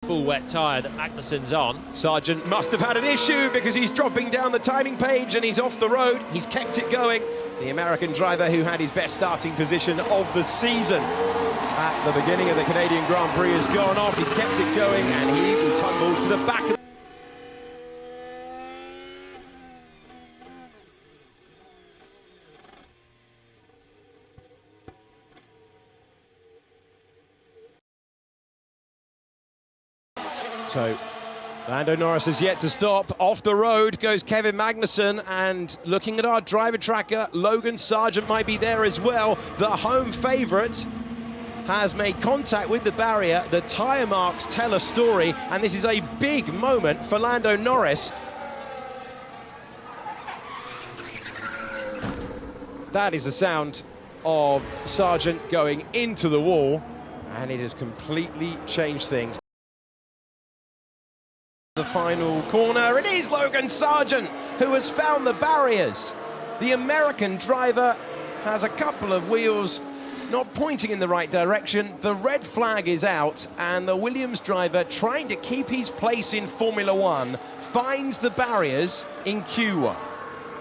full wet tyre that Magnussen's on. Sargeant must have had an issue because he's dropping down the timing page and he's off the road. He's kept it going. The American driver who had his best starting position of the season at the beginning of the Canadian Grand Prix has gone off. He's kept it going and he will tumble to the back of So, Lando Norris has yet to stop. Off the road goes Kevin Magnussen, and looking at our driver tracker, Logan Sargeant might be there as well. The home favourite has made contact with the barrier. The tyre marks tell a story, and this is a big moment for Lando Norris. That is the sound of Sargeant going into the wall, and it has completely changed things. The final corner, it is Logan Sargeant who has found the barriers. The American driver has a couple of wheels not pointing in the right direction. The red flag is out, and the Williams driver, trying to keep his place in Formula One, finds the barriers in Q1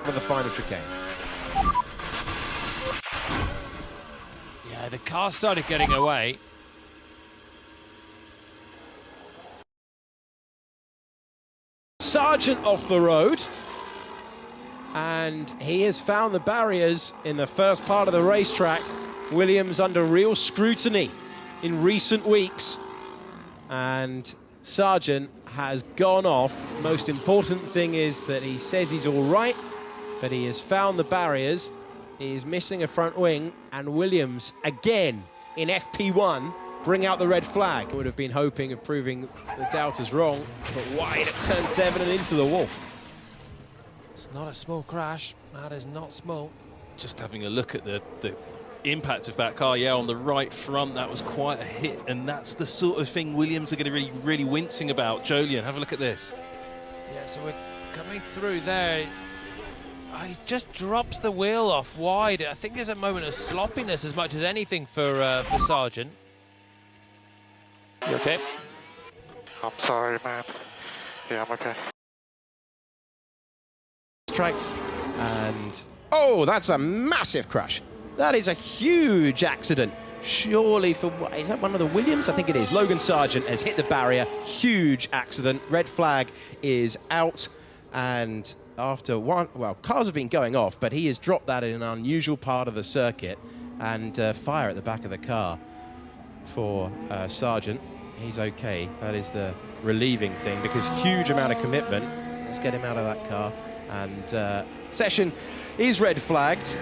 for the final chicane. Yeah, the car started getting away. Sargeant off the road, and he has found the barriers in the first part of the racetrack. Williams under real scrutiny in recent weeks, and Sargeant has gone off. Most important thing is that he says he's all right, but he has found the barriers. He is missing a front wing, and Williams again in FP1 bring out the red flag. Would have been hoping of proving the doubters wrong, but wide at turn 7 and into the wall. It's not a small crash. That is not small. Just having a look at the impact of that car, yeah, on the right front, that was quite a hit, and that's the sort of thing Williams are going to be really wincing about. Jolyon, have a look at this. Yeah, so we're coming through there. Oh, he just drops the wheel off wide. I think there's a moment of sloppiness as much as anything for Sargeant. You okay? I'm sorry, man. Yeah, I'm okay. Track, and oh, that's a massive crash. That is a huge accident. Surely for, is that one of the Williams? I think it is. Logan Sargeant has hit the barrier. Huge accident. Red flag is out, and after one, well, cars have been going off, but he has dropped that in an unusual part of the circuit, and fire at the back of the car for Sargeant. He's okay. That is the relieving thing, because huge amount of commitment. Let's get him out of that car, and session is red flagged.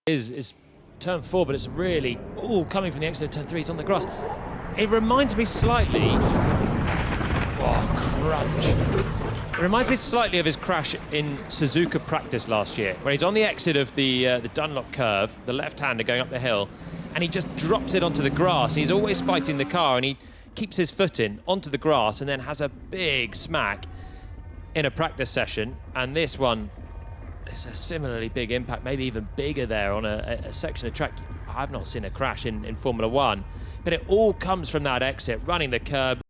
Is turn 4, but it's really coming from the exit of turn 3. It's on the grass. It reminds me slightly. Oh, crunch! It reminds me slightly of his crash in Suzuka practice last year, where he's on the exit of the Dunlop curve, the left-hander going up the hill, and he just drops it onto the grass. He's always fighting the car, and he keeps his foot in onto the grass, and then has a big smack in a practice session. And this one, it's a similarly big impact, maybe even bigger there on a section of track. I've not seen a crash in Formula One, but it all comes from that exit, running the curb.